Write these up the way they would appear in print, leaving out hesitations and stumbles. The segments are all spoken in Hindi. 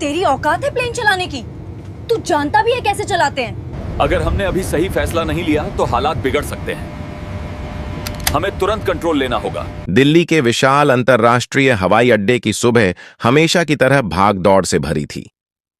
तेरी औकात है प्लेन चलाने की? तू जानता भी है कैसे चलाते हैं? अगर हमने अभी सही फैसला नहीं लिया तो हालात बिगड़ सकते हैं। हमें तुरंत कंट्रोल लेना होगा। दिल्ली के विशाल अंतर्राष्ट्रीय हवाई अड्डे की सुबह हमेशा की तरह भाग दौड़ से भरी थी।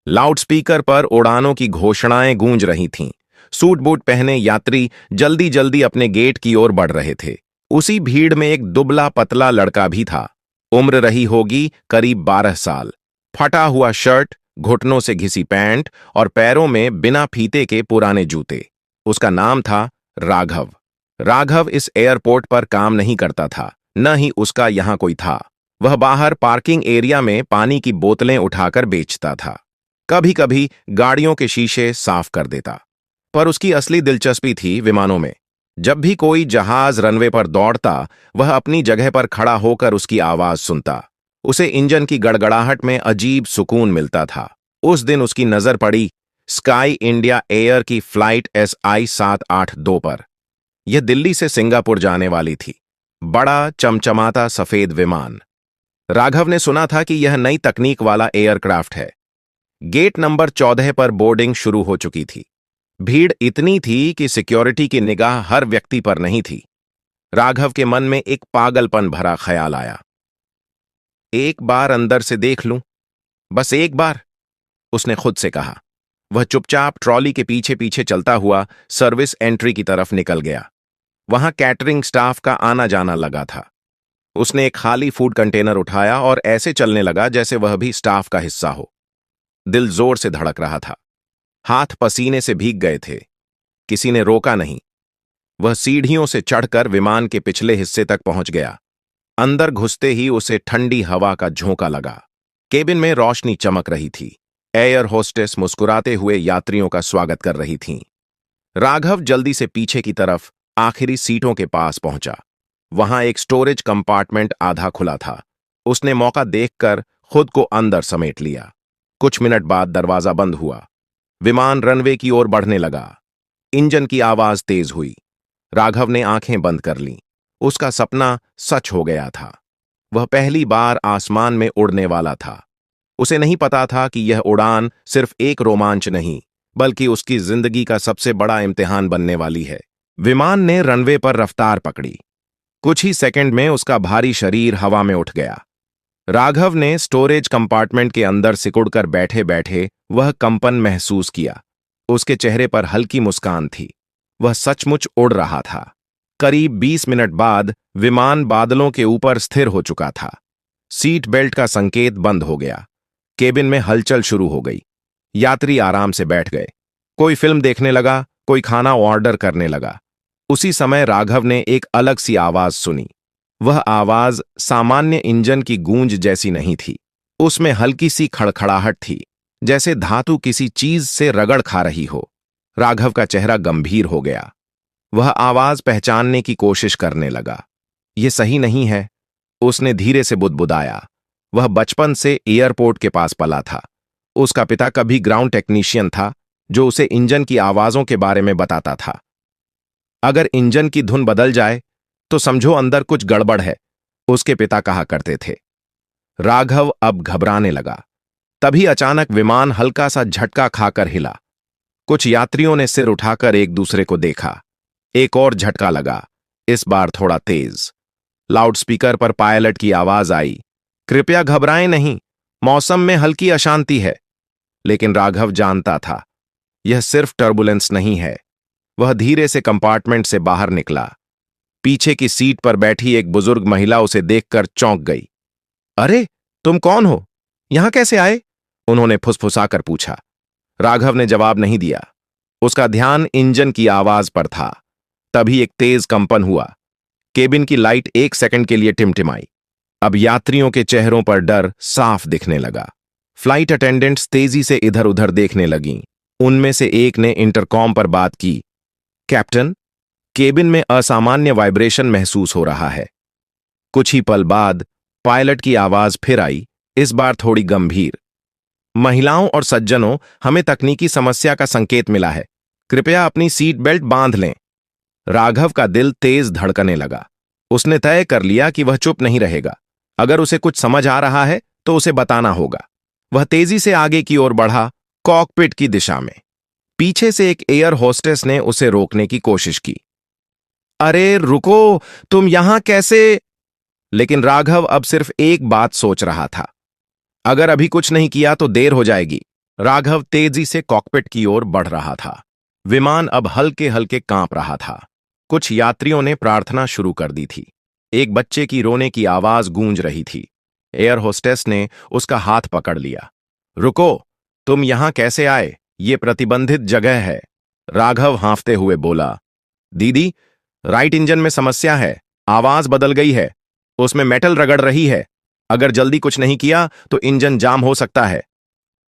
लाउडस्पीकर पर उड़ानों की घोषणाएं गूंज रही थीं। सूट बूट पहने यात्री जल्दी जल्दी अपने गेट की ओर बढ़ रहे थे। उसी भीड़ में एक दुबला पतला लड़का भी था। उम्र रही होगी करीब 12 साल। फटा हुआ शर्ट, घुटनों से घिसी पैंट और पैरों में बिना फीते के पुराने जूते। उसका नाम था राघव। राघव इस एयरपोर्ट पर काम नहीं करता था, न ही उसका यहां कोई था। वह बाहर पार्किंग एरिया में पानी की बोतलें उठाकर बेचता था। कभी कभी गाड़ियों के शीशे साफ कर देता। पर उसकी असली दिलचस्पी थी विमानों में। जब भी कोई जहाज रनवे पर दौड़ता, वह अपनी जगह पर खड़ा होकर उसकी आवाज सुनता। उसे इंजन की गड़गड़ाहट में अजीब सुकून मिलता था। उस दिन उसकी नजर पड़ी स्काई इंडिया एयर की फ्लाइट SI 782 पर। यह दिल्ली से सिंगापुर जाने वाली थी। बड़ा चमचमाता सफेद विमान। राघव ने सुना था कि यह नई तकनीक वाला एयरक्राफ्ट है। गेट नंबर 14 पर बोर्डिंग शुरू हो चुकी थी। भीड़ इतनी थी कि सिक्योरिटी की निगाह हर व्यक्ति पर नहीं थी। राघव के मन में एक पागलपन भरा ख्याल आया। एक बार अंदर से देख लूं, बस एक बार, उसने खुद से कहा। वह चुपचाप ट्रॉली के पीछे पीछे चलता हुआ सर्विस एंट्री की तरफ निकल गया। वहां कैटरिंग स्टाफ का आना जाना लगा था। उसने एक खाली फूड कंटेनर उठाया और ऐसे चलने लगा जैसे वह भी स्टाफ का हिस्सा हो। दिल जोर से धड़क रहा था। हाथ पसीने से भीग गए थे। किसी ने रोका नहीं। वह सीढ़ियों से चढ़कर विमान के पिछले हिस्से तक पहुंच गया। अंदर घुसते ही उसे ठंडी हवा का झोंका लगा। केबिन में रोशनी चमक रही थी। एयर होस्टेस मुस्कुराते हुए यात्रियों का स्वागत कर रही थीं। राघव जल्दी से पीछे की तरफ आखिरी सीटों के पास पहुंचा। वहां एक स्टोरेज कंपार्टमेंट आधा खुला था। उसने मौका देखकर खुद को अंदर समेट लिया। कुछ मिनट बाद दरवाजा बंद हुआ। विमान रनवे की ओर बढ़ने लगा। इंजन की आवाज तेज हुई। राघव ने आंखें बंद कर लीं। उसका सपना सच हो गया था। वह पहली बार आसमान में उड़ने वाला था। उसे नहीं पता था कि यह उड़ान सिर्फ एक रोमांच नहीं, बल्कि उसकी जिंदगी का सबसे बड़ा इम्तिहान बनने वाली है। विमान ने रनवे पर रफ्तार पकड़ी। कुछ ही सेकंड में उसका भारी शरीर हवा में उठ गया। राघव ने स्टोरेज कंपार्टमेंट के अंदर सिकुड़कर बैठे बैठे वह कंपन महसूस किया। उसके चेहरे पर हल्की मुस्कान थी। वह सचमुच उड़ रहा था। करीब 20 मिनट बाद विमान बादलों के ऊपर स्थिर हो चुका था। सीट बेल्ट का संकेत बंद हो गया। केबिन में हलचल शुरू हो गई। यात्री आराम से बैठ गए। कोई फिल्म देखने लगा, कोई खाना ऑर्डर करने लगा। उसी समय राघव ने एक अलग सी आवाज सुनी। वह आवाज सामान्य इंजन की गूंज जैसी नहीं थी। उसमें हल्की सी खड़खड़ाहट थी, जैसे धातु किसी चीज से रगड़ खा रही हो। राघव का चेहरा गंभीर हो गया। वह आवाज पहचानने की कोशिश करने लगा। यह सही नहीं है, उसने धीरे से बुदबुदाया। वह बचपन से एयरपोर्ट के पास पला था। उसका पिता कभी ग्राउंड टेक्नीशियन था, जो उसे इंजन की आवाजों के बारे में बताता था। अगर इंजन की धुन बदल जाए तो समझो अंदर कुछ गड़बड़ है, उसके पिता कहा करते थे। राघव अब घबराने लगा। तभी अचानक विमान हल्का सा झटका खाकर हिला। कुछ यात्रियों ने सिर उठाकर एक दूसरे को देखा। एक और झटका लगा, इस बार थोड़ा तेज। लाउडस्पीकर पर पायलट की आवाज आई, कृपया घबराएं नहीं, मौसम में हल्की अशांति है। लेकिन राघव जानता था, यह सिर्फ टर्बुलेंस नहीं है। वह धीरे से कंपार्टमेंट से बाहर निकला। पीछे की सीट पर बैठी एक बुजुर्ग महिला उसे देखकर चौंक गई। अरे, तुम कौन हो? यहां कैसे आए? उन्होंने फुसफुसाकर पूछा। राघव ने जवाब नहीं दिया। उसका ध्यान इंजन की आवाज पर था। तभी एक तेज कंपन हुआ। केबिन की लाइट एक सेकंड के लिए टिमटिमाई। अब यात्रियों के चेहरों पर डर साफ दिखने लगा। फ्लाइट अटेंडेंट्स तेजी से इधर उधर देखने लगीं। उनमें से एक ने इंटरकॉम पर बात की, कैप्टन, केबिन में असामान्य वाइब्रेशन महसूस हो रहा है। कुछ ही पल बाद पायलट की आवाज फिर आई, इस बार थोड़ी गंभीर। महिलाओं और सज्जनों, हमें तकनीकी समस्या का संकेत मिला है। कृपया अपनी सीट बेल्ट बांध लें। राघव का दिल तेज धड़कने लगा। उसने तय कर लिया कि वह चुप नहीं रहेगा। अगर उसे कुछ समझ आ रहा है तो उसे बताना होगा। वह तेजी से आगे की ओर बढ़ा, कॉकपिट की दिशा में। पीछे से एक एयर होस्टेस ने उसे रोकने की कोशिश की। अरे रुको, तुम यहां कैसे? लेकिन राघव अब सिर्फ एक बात सोच रहा था, अगर अभी कुछ नहीं किया तो देर हो जाएगी। राघव तेजी से कॉकपिट की ओर बढ़ रहा था। विमान अब हल्के हल्के कांप रहा था। कुछ यात्रियों ने प्रार्थना शुरू कर दी थी। एक बच्चे की रोने की आवाज गूंज रही थी। एयर होस्टेस ने उसका हाथ पकड़ लिया। रुको, तुम यहां कैसे आए? ये प्रतिबंधित जगह है। राघव हांफते हुए बोला। दीदी, राइट इंजन में समस्या है, आवाज बदल गई है, उसमें मेटल रगड़ रही है। अगर जल्दी कुछ नहीं किया तो इंजन जाम हो सकता है।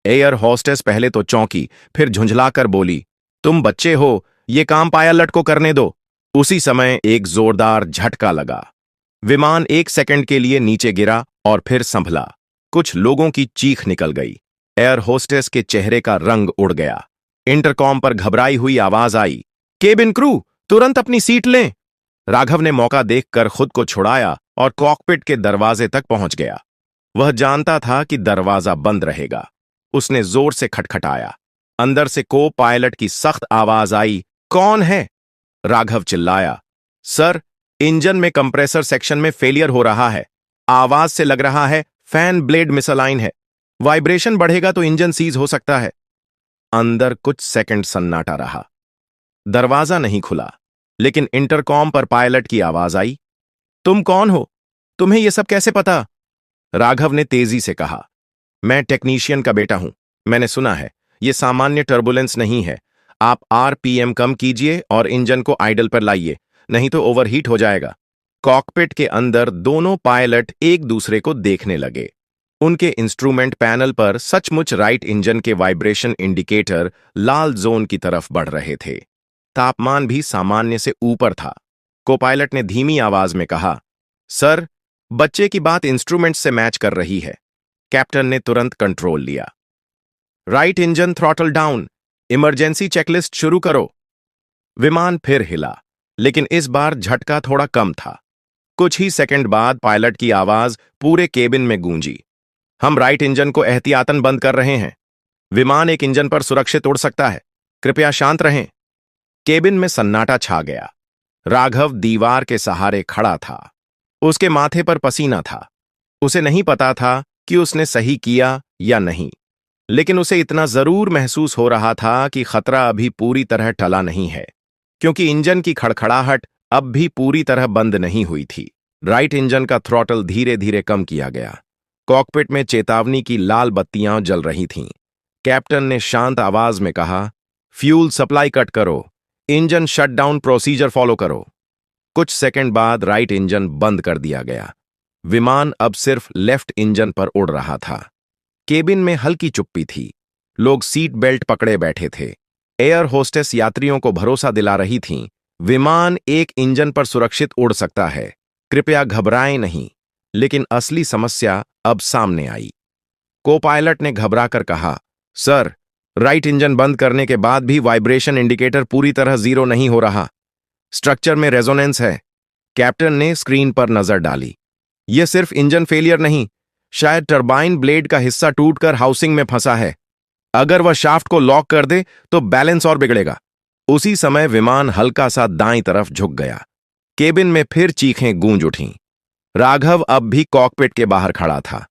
एयर होस्टेस पहले तो चौंकी, फिर झुंझलाकर बोली, तुम बच्चे हो, ये काम पायलट को करने दो। उसी समय एक जोरदार झटका लगा। विमान 1 सेकंड के लिए नीचे गिरा और फिर संभला। कुछ लोगों की चीख निकल गई। एयर होस्टेस के चेहरे का रंग उड़ गया। इंटरकॉम पर घबराई हुई आवाज आई, केबिन क्रू, तुरंत अपनी सीट लें। राघव ने मौका देखकर खुद को छुड़ाया और कॉकपिट के दरवाजे तक पहुंच गया। वह जानता था कि दरवाजा बंद रहेगा। उसने जोर से खटखटाया। अंदर से को पायलट की सख्त आवाज आई, कौन है? राघव चिल्लाया, सर, इंजन में कंप्रेसर सेक्शन में फेलियर हो रहा है। आवाज से लग रहा है फैन ब्लेड मिसअलाइन है। वाइब्रेशन बढ़ेगा तो इंजन सीज हो सकता है। अंदर कुछ सेकंड सन्नाटा रहा। दरवाजा नहीं खुला, लेकिन इंटरकॉम पर पायलट की आवाज आई, तुम कौन हो? तुम्हें यह सब कैसे पता? राघव ने तेजी से कहा, मैं टेक्नीशियन का बेटा हूं। मैंने सुना है यह सामान्य टर्बुलेंस नहीं है। आप आरपीएम कम कीजिए और इंजन को आइडल पर लाइए, नहीं तो ओवरहीट हो जाएगा। कॉकपिट के अंदर दोनों पायलट एक दूसरे को देखने लगे। उनके इंस्ट्रूमेंट पैनल पर सचमुच राइट इंजन के वाइब्रेशन इंडिकेटर लाल जोन की तरफ बढ़ रहे थे। तापमान भी सामान्य से ऊपर था। कोपायलट ने धीमी आवाज में कहा, सर, बच्चे की बात इंस्ट्रूमेंट से मैच कर रही है। कैप्टन ने तुरंत कंट्रोल लिया। Right engine throttle down, emergency checklist शुरू करो। विमान फिर हिला, लेकिन इस बार झटका थोड़ा कम था। कुछ ही सेकंड बाद पायलट की आवाज पूरे केबिन में गूंजी, हम राइट इंजन को एहतियातन बंद कर रहे हैं। विमान एक इंजन पर सुरक्षित उड़ सकता है, कृपया शांत रहें। केबिन में सन्नाटा छा गया। राघव दीवार के सहारे खड़ा था। उसके माथे पर पसीना था। उसे नहीं पता था कि उसने सही किया या नहीं, लेकिन उसे इतना जरूर महसूस हो रहा था कि खतरा अभी पूरी तरह टला नहीं है, क्योंकि इंजन की खड़खड़ाहट अब भी पूरी तरह बंद नहीं हुई थी। राइट इंजन का थ्रॉटल धीरे धीरे कम किया गया। कॉकपिट में चेतावनी की लाल बत्तियां जल रही थीं। कैप्टन ने शांत आवाज में कहा, फ्यूल सप्लाई कट करो, इंजन शटडाउन प्रोसीजर फॉलो करो। कुछ सेकंड बाद राइट इंजन बंद कर दिया गया। विमान अब सिर्फ लेफ्ट इंजन पर उड़ रहा था। केबिन में हल्की चुप्पी थी। लोग सीट बेल्ट पकड़े बैठे थे। एयर होस्टेस यात्रियों को भरोसा दिला रही थीं, विमान एक इंजन पर सुरक्षित उड़ सकता है, कृपया घबराएं नहीं। लेकिन असली समस्या अब सामने आई। को-पायलट ने घबराकर कहा, सर, राइट इंजन बंद करने के बाद भी वाइब्रेशन इंडिकेटर पूरी तरह जीरो नहीं हो रहा। स्ट्रक्चर में रेजोनेंस है। कैप्टन ने स्क्रीन पर नजर डाली। यह सिर्फ इंजन फेलियर नहीं, शायद टरबाइन ब्लेड का हिस्सा टूटकर हाउसिंग में फंसा है। अगर वह शाफ्ट को लॉक कर दे तो बैलेंस और बिगड़ेगा। उसी समय विमान हल्का सा दाईं तरफ झुक गया। केबिन में फिर चीखें गूंज उठीं। राघव अब भी कॉकपिट के बाहर खड़ा था।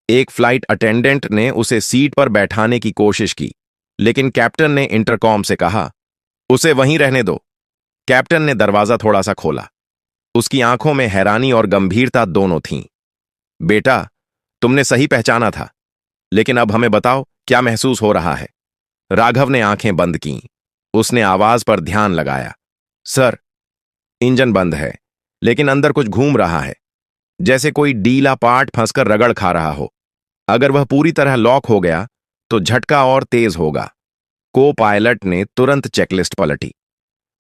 एक फ्लाइट अटेंडेंट ने उसे सीट पर बैठाने की कोशिश की, लेकिन कैप्टन ने इंटरकॉम से कहा, उसे वहीं रहने दो। कैप्टन ने दरवाजा थोड़ा सा खोला। उसकी आंखों में हैरानी और गंभीरता दोनों थीं। बेटा, तुमने सही पहचाना था, लेकिन अब हमें बताओ क्या महसूस हो रहा है। राघव ने आंखें बंद कीं। उसने आवाज पर ध्यान लगाया। सर, इंजन बंद है, लेकिन अंदर कुछ घूम रहा है, जैसे कोई डीला पार्ट फंसकर रगड़ खा रहा हो। अगर वह पूरी तरह लॉक हो गया तो झटका और तेज होगा। को पायलट ने तुरंत चेकलिस्ट पलटी।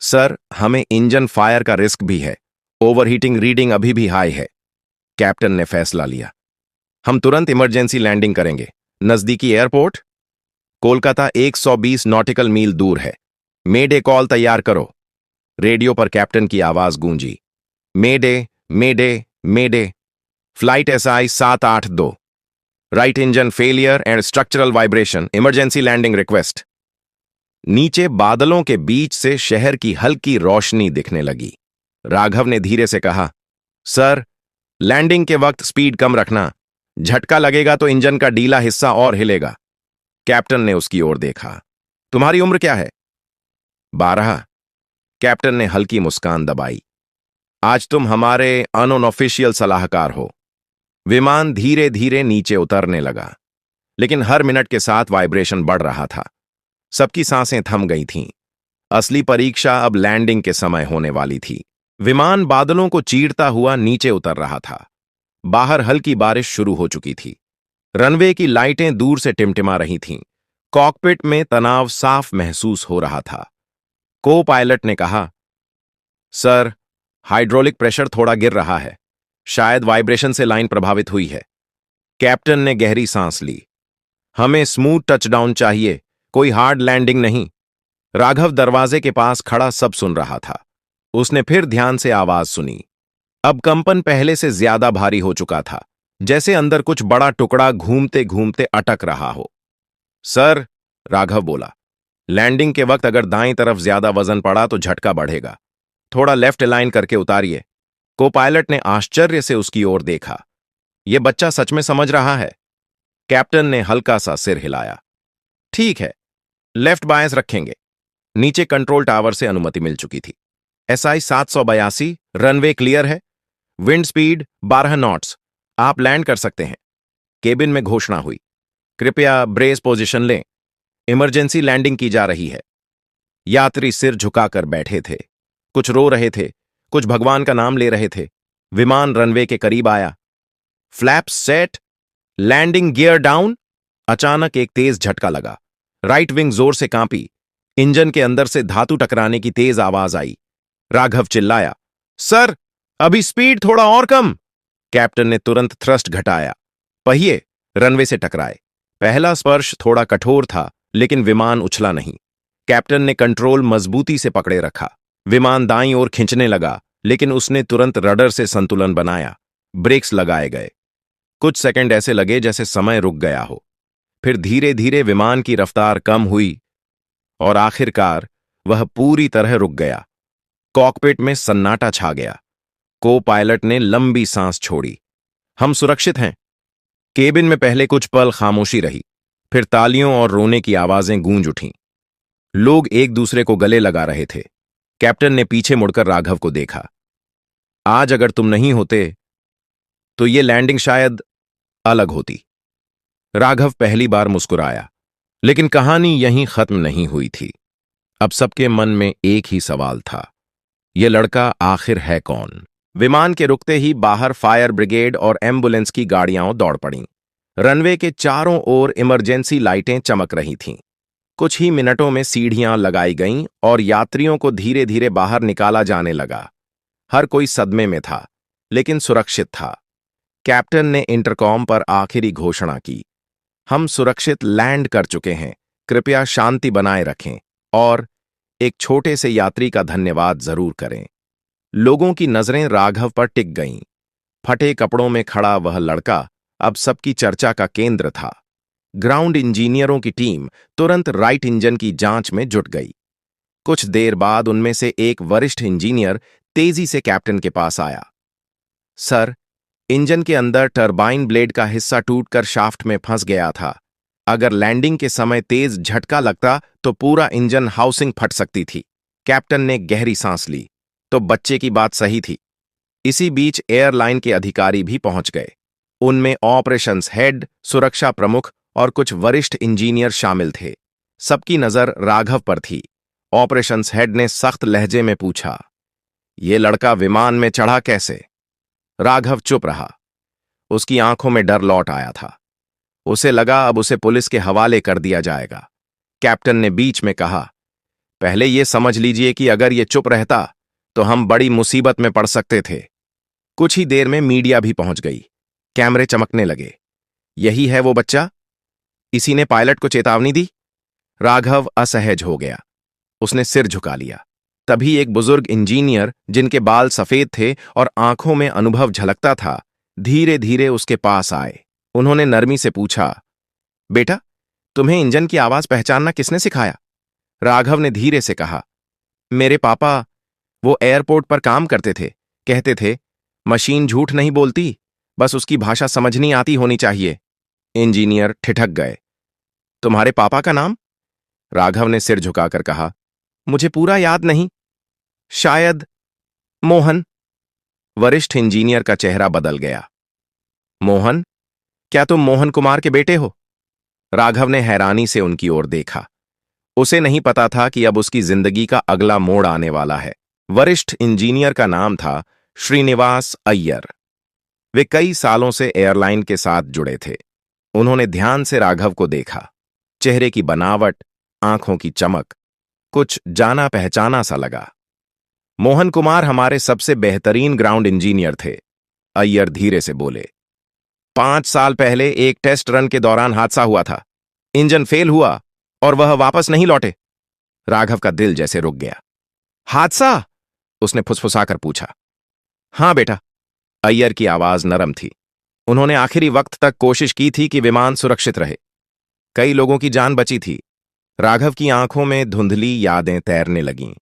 सर, हमें इंजन फायर का रिस्क भी है, ओवरहीटिंग रीडिंग अभी भी हाई है। कैप्टन ने फैसला लिया। हम तुरंत इमरजेंसी लैंडिंग करेंगे। नजदीकी एयरपोर्ट कोलकाता 120 नॉटिकल मील दूर है। मेडे कॉल तैयार करो। रेडियो पर कैप्टन की आवाज गूंजी, mayday mayday mayday, flight SI 782। Right engine failure and structural vibration, emergency landing request. नीचे बादलों के बीच से शहर की हल्की रोशनी दिखने लगी। राघव ने धीरे से कहा, सर, लैंडिंग के वक्त स्पीड कम रखना, झटका लगेगा तो इंजन का ढीला हिस्सा और हिलेगा। कैप्टन ने उसकी ओर देखा। तुम्हारी उम्र क्या है? 12। कैप्टन ने हल्की मुस्कान दबाई। आज तुम हमारे अनऑफिशियल सलाहकार हो। विमान धीरे धीरे नीचे उतरने लगा, लेकिन हर मिनट के साथ वाइब्रेशन बढ़ रहा था। सबकी सांसें थम गई थीं। असली परीक्षा अब लैंडिंग के समय होने वाली थी। विमान बादलों को चीरता हुआ नीचे उतर रहा था। बाहर हल्की बारिश शुरू हो चुकी थी। रनवे की लाइटें दूर से टिमटिमा रही थीं। कॉकपिट में तनाव साफ महसूस हो रहा था। को पायलट ने कहा, सर, हाइड्रोलिक प्रेशर थोड़ा गिर रहा है। शायद वाइब्रेशन से लाइन प्रभावित हुई है। कैप्टन ने गहरी सांस ली। हमें स्मूथ टचडाउन चाहिए, कोई हार्ड लैंडिंग नहीं। राघव दरवाजे के पास खड़ा सब सुन रहा था। उसने फिर ध्यान से आवाज सुनी। अब कंपन पहले से ज्यादा भारी हो चुका था, जैसे अंदर कुछ बड़ा टुकड़ा घूमते घूमते अटक रहा हो। सर, राघव बोला, लैंडिंग के वक्त अगर दाईं तरफ ज्यादा वजन पड़ा तो झटका बढ़ेगा। थोड़ा लेफ्ट अलाइन करके उतारिए। को पायलट ने आश्चर्य से उसकी ओर देखा। यह बच्चा सच में समझ रहा है। कैप्टन ने हल्का सा सिर हिलाया। ठीक है, लेफ्ट बायस रखेंगे। नीचे कंट्रोल टावर से अनुमति मिल चुकी थी। SI 782, रनवे क्लियर है। Wind speed 12 knots. आप लैंड कर सकते हैं। केबिन में घोषणा हुई। कृपया ब्रेस पोजीशन लें। इमरजेंसी लैंडिंग की जा रही है। यात्री सिर झुकाकर बैठे थे। कुछ रो रहे थे, कुछ भगवान का नाम ले रहे थे। विमान रनवे के करीब आया। Flaps set, landing gear down. अचानक एक तेज झटका लगा। राइट विंग जोर से कांपी। इंजन के अंदर से धातु टकराने की तेज आवाज आई। राघव चिल्लाया, सर, अभी स्पीड थोड़ा और कम। कैप्टन ने तुरंत थ्रस्ट घटाया। पहिए रनवे से टकराए। पहला स्पर्श थोड़ा कठोर था, लेकिन विमान उछला नहीं। कैप्टन ने कंट्रोल मजबूती से पकड़े रखा। विमान दाईं ओर खींचने लगा, लेकिन उसने तुरंत रडर से संतुलन बनाया। ब्रेक्स लगाए गए। कुछ सेकंड ऐसे लगे जैसे समय रुक गया हो। फिर धीरे धीरे विमान की रफ्तार कम हुई और आखिरकार वह पूरी तरह रुक गया। कॉकपिट में सन्नाटा छा गया। को पायलट ने लंबी सांस छोड़ी। हम सुरक्षित हैं। केबिन में पहले कुछ पल खामोशी रही, फिर तालियों और रोने की आवाजें गूंज उठीं। लोग एक दूसरे को गले लगा रहे थे। कैप्टन ने पीछे मुड़कर राघव को देखा। आज अगर तुम नहीं होते तो ये लैंडिंग शायद अलग होती। राघव पहली बार मुस्कुराया, लेकिन कहानी यहीं खत्म नहीं हुई थी। अब सबके मन में एक ही सवाल था, यह लड़का आखिर है कौन? विमान के रुकते ही बाहर फायर ब्रिगेड और एम्बुलेंस की गाड़ियां दौड़ पड़ीं। रनवे के चारों ओर इमरजेंसी लाइटें चमक रही थीं। कुछ ही मिनटों में सीढ़ियां लगाई गईं और यात्रियों को धीरे धीरे बाहर निकाला जाने लगा। हर कोई सदमे में था, लेकिन सुरक्षित था। कैप्टन ने इंटरकॉम पर आखिरी घोषणा की, हम सुरक्षित लैंड कर चुके हैं, कृपया शांति बनाए रखें और एक छोटे से यात्री का धन्यवाद जरूर करें। लोगों की नजरें राघव पर टिक गईं। फटे कपड़ों में खड़ा वह लड़का अब सबकी चर्चा का केंद्र था। ग्राउंड इंजीनियरों की टीम तुरंत राइट इंजन की जांच में जुट गई। कुछ देर बाद उनमें से एक वरिष्ठ इंजीनियर तेजी से कैप्टन के पास आया। सर, इंजन के अंदर टरबाइन ब्लेड का हिस्सा टूटकर शाफ्ट में फंस गया था। अगर लैंडिंग के समय तेज झटका लगता तो पूरा इंजन हाउसिंग फट सकती थी। कैप्टन ने गहरी सांस ली। तो बच्चे की बात सही थी। इसी बीच एयरलाइन के अधिकारी भी पहुंच गए। उनमें ऑपरेशंस हेड, सुरक्षा प्रमुख और कुछ वरिष्ठ इंजीनियर शामिल थे। सबकी नजर राघव पर थी। ऑपरेशंस हेड ने सख्त लहजे में पूछा, ये लड़का विमान में चढ़ा कैसे? राघव चुप रहा। उसकी आंखों में डर लौट आया था। उसे लगा अब उसे पुलिस के हवाले कर दिया जाएगा। कैप्टन ने बीच में कहा, पहले यह समझ लीजिए कि अगर ये चुप रहता तो हम बड़ी मुसीबत में पड़ सकते थे। कुछ ही देर में मीडिया भी पहुंच गई। कैमरे चमकने लगे। यही है वो बच्चा? इसी ने पायलट को चेतावनी दी? राघव असहज हो गया। उसने सिर झुका लिया। तभी एक बुजुर्ग इंजीनियर, जिनके बाल सफेद थे और आंखों में अनुभव झलकता था, धीरे धीरे उसके पास आए। उन्होंने नरमी से पूछा, बेटा, तुम्हें इंजन की आवाज पहचानना किसने सिखाया? राघव ने धीरे से कहा, मेरे पापा, वो एयरपोर्ट पर काम करते थे। कहते थे, मशीन झूठ नहीं बोलती, बस उसकी भाषा समझनी आती होनी चाहिए। इंजीनियर ठिठक गए। तुम्हारे पापा का नाम? राघव ने सिर झुकाकर कहा, मुझे पूरा याद नहीं। शायद मोहन। वरिष्ठ इंजीनियर का चेहरा बदल गया। मोहन? क्या तुम मोहन कुमार के बेटे हो? राघव ने हैरानी से उनकी ओर देखा। उसे नहीं पता था कि अब उसकी जिंदगी का अगला मोड़ आने वाला है। वरिष्ठ इंजीनियर का नाम था श्रीनिवास अय्यर। वे कई सालों से एयरलाइन के साथ जुड़े थे। उन्होंने ध्यान से राघव को देखा। चेहरे की बनावट, आंखों की चमक, कुछ जाना पहचाना सा लगा। मोहन कुमार हमारे सबसे बेहतरीन ग्राउंड इंजीनियर थे, अय्यर धीरे से बोले। 5 साल पहले एक टेस्ट रन के दौरान हादसा हुआ था। इंजन फेल हुआ और वह वापस नहीं लौटे। राघव का दिल जैसे रुक गया। हादसा? उसने फुसफुसाकर पूछा। हां बेटा। अय्यर की आवाज नरम थी। उन्होंने आखिरी वक्त तक कोशिश की थी कि विमान सुरक्षित रहे। कई लोगों की जान बची थी। राघव की आंखों में धुंधली यादें तैरने लगीं।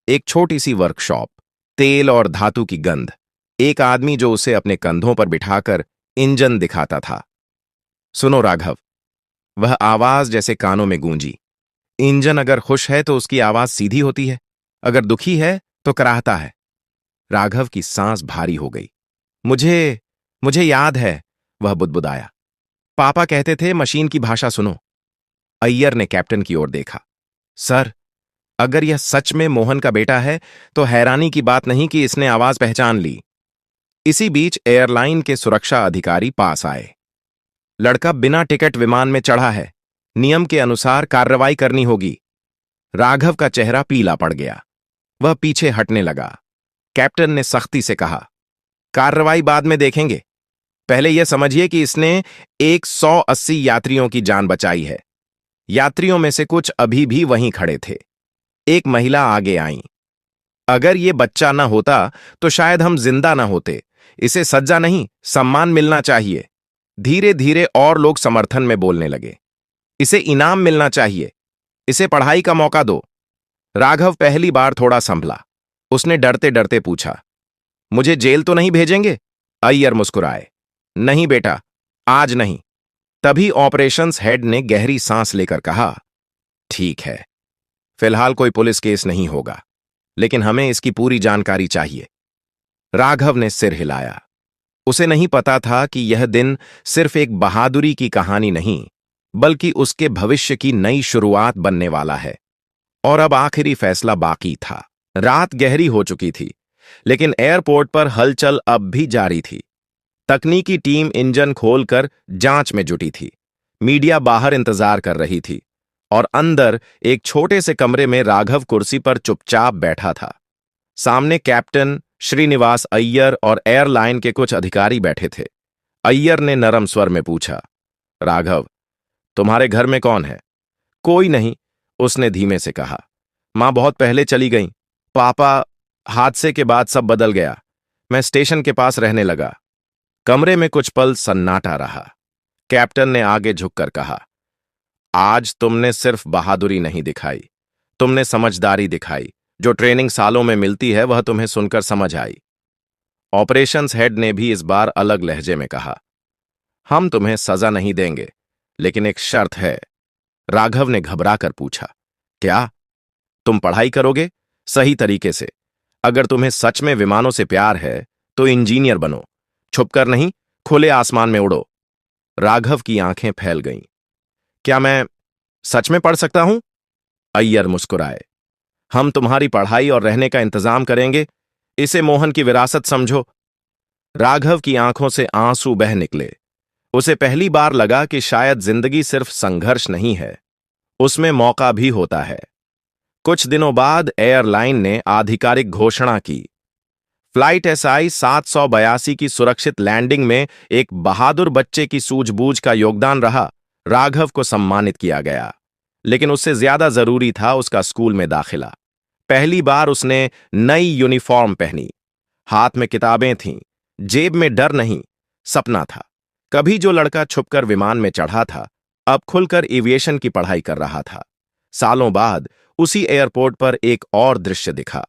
एक छोटी सी वर्कशॉप, तेल और धातु की गंध, एक आदमी जो उसे अपने कंधों पर बिठाकर इंजन दिखाता था। सुनो राघव, वह आवाज जैसे कानों में गूंजी। इंजन अगर खुश है तो उसकी आवाज सीधी होती है, अगर दुखी है तो कराहता है। राघव की सांस भारी हो गई। मुझे याद है, वह बुदबुदाया। पापा कहते थे, मशीन की भाषा सुनो। अय्यर ने कैप्टन की ओर देखा। सर, अगर यह सच में मोहन का बेटा है तो हैरानी की बात नहीं कि इसने आवाज पहचान ली। इसी बीच एयरलाइन के सुरक्षा अधिकारी पास आए। लड़का बिना टिकट विमान में चढ़ा है, नियम के अनुसार कार्रवाई करनी होगी। राघव का चेहरा पीला पड़ गया। वह पीछे हटने लगा। कैप्टन ने सख्ती से कहा, कार्रवाई बाद में देखेंगे, पहले यह समझिए कि इसने 180 यात्रियों की जान बचाई है। यात्रियों में से कुछ अभी भी वहीं खड़े थे। एक महिला आगे आई। अगर ये बच्चा ना होता तो शायद हम जिंदा ना होते। इसे सज्जा नहीं, सम्मान मिलना चाहिए। धीरे धीरे और लोग समर्थन में बोलने लगे। इसे इनाम मिलना चाहिए, इसे पढ़ाई का मौका दो। राघव पहली बार थोड़ा संभला। उसने डरते डरते पूछा, मुझे जेल तो नहीं भेजेंगे? अय्यर मुस्कुराए। नहीं बेटा, आज नहीं। तभी ऑपरेशंस हेड ने गहरी सांस लेकर कहा, ठीक है, फिलहाल कोई पुलिस केस नहीं होगा, लेकिन हमें इसकी पूरी जानकारी चाहिए। राघव ने सिर हिलाया। उसे नहीं पता था कि यह दिन सिर्फ एक बहादुरी की कहानी नहीं, बल्कि उसके भविष्य की नई शुरुआत बनने वाला है। और अब आखिरी फैसला बाकी था। रात गहरी हो चुकी थी, लेकिन एयरपोर्ट पर हलचल अब भी जारी थी। तकनीकी टीम इंजन खोलकर जांच में जुटी थी। मीडिया बाहर इंतजार कर रही थी और अंदर एक छोटे से कमरे में राघव कुर्सी पर चुपचाप बैठा था। सामने कैप्टन श्रीनिवास अय्यर और एयरलाइन के कुछ अधिकारी बैठे थे। अय्यर ने नरम स्वर में पूछा, राघव, तुम्हारे घर में कौन है? कोई नहीं, उसने धीमे से कहा। मां बहुत पहले चली गईं। पापा, हादसे के बाद सब बदल गया। मैं स्टेशन के पास रहने लगा। कमरे में कुछ पल सन्नाटा रहा। कैप्टन ने आगे झुककर कहा, आज तुमने सिर्फ बहादुरी नहीं दिखाई, तुमने समझदारी दिखाई। जो ट्रेनिंग सालों में मिलती है वह तुम्हें सुनकर समझ आई। ऑपरेशंस हेड ने भी इस बार अलग लहजे में कहा, हम तुम्हें सजा नहीं देंगे, लेकिन एक शर्त है। राघव ने घबराकर पूछा, क्या? तुम पढ़ाई करोगे? सही तरीके से। अगर तुम्हें सच में विमानों से प्यार है तो इंजीनियर बनो, छुपकर नहीं, खुले आसमान में उड़ो। राघव की आंखें फैल गईं। क्या मैं सच में पढ़ सकता हूं? अय्यर मुस्कुराए। हम तुम्हारी पढ़ाई और रहने का इंतजाम करेंगे। इसे मोहन की विरासत समझो। राघव की आंखों से आंसू बह निकले। उसे पहली बार लगा कि शायद जिंदगी सिर्फ संघर्ष नहीं है, उसमें मौका भी होता है। कुछ दिनों बाद एयरलाइन ने आधिकारिक घोषणा की। फ्लाइट एसआई 782 की सुरक्षित लैंडिंग में एक बहादुर बच्चे की सूझबूझ का योगदान रहा। राघव को सम्मानित किया गया, लेकिन उससे ज्यादा जरूरी था उसका स्कूल में दाखिला। पहली बार उसने नई यूनिफॉर्म पहनी, हाथ में किताबें थीं, जेब में डर नहीं, सपना था कभी जो लड़का छुपकर विमान में चढ़ा था, अब खुलकर एविएशन की पढ़ाई कर रहा था। सालों बाद उसी एयरपोर्ट पर एक और दृश्य दिखा।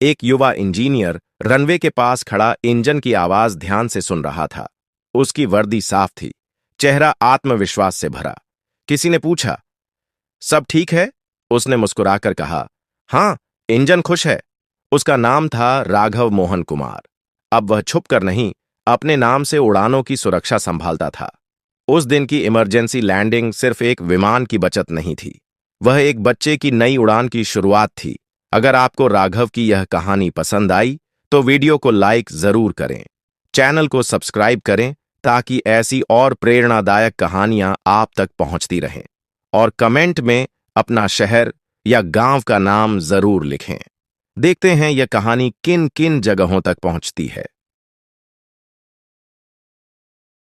एक युवा इंजीनियर रनवे के पास खड़ा इंजन की आवाज ध्यान से सुन रहा था। उसकी वर्दी साफ थी, चेहरा आत्मविश्वास से भरा। किसी ने पूछा, सब ठीक है? उसने मुस्कुराकर कहा, हां, इंजन खुश है। उसका नाम था राघव मोहन कुमार। अब वह छुपकर नहीं, अपने नाम से उड़ानों की सुरक्षा संभालता था। उस दिन की इमरजेंसी लैंडिंग सिर्फ एक विमान की बचत नहीं थी, वह एक बच्चे की नई उड़ान की शुरुआत थी। अगर आपको राघव की यह कहानी पसंद आई तो वीडियो को लाइक जरूर करें, चैनल को सब्सक्राइब करें ताकि ऐसी और प्रेरणादायक कहानियां आप तक पहुंचती रहें, और कमेंट में अपना शहर या गांव का नाम जरूर लिखें। देखते हैं यह कहानी किन किन जगहों तक पहुंचती है।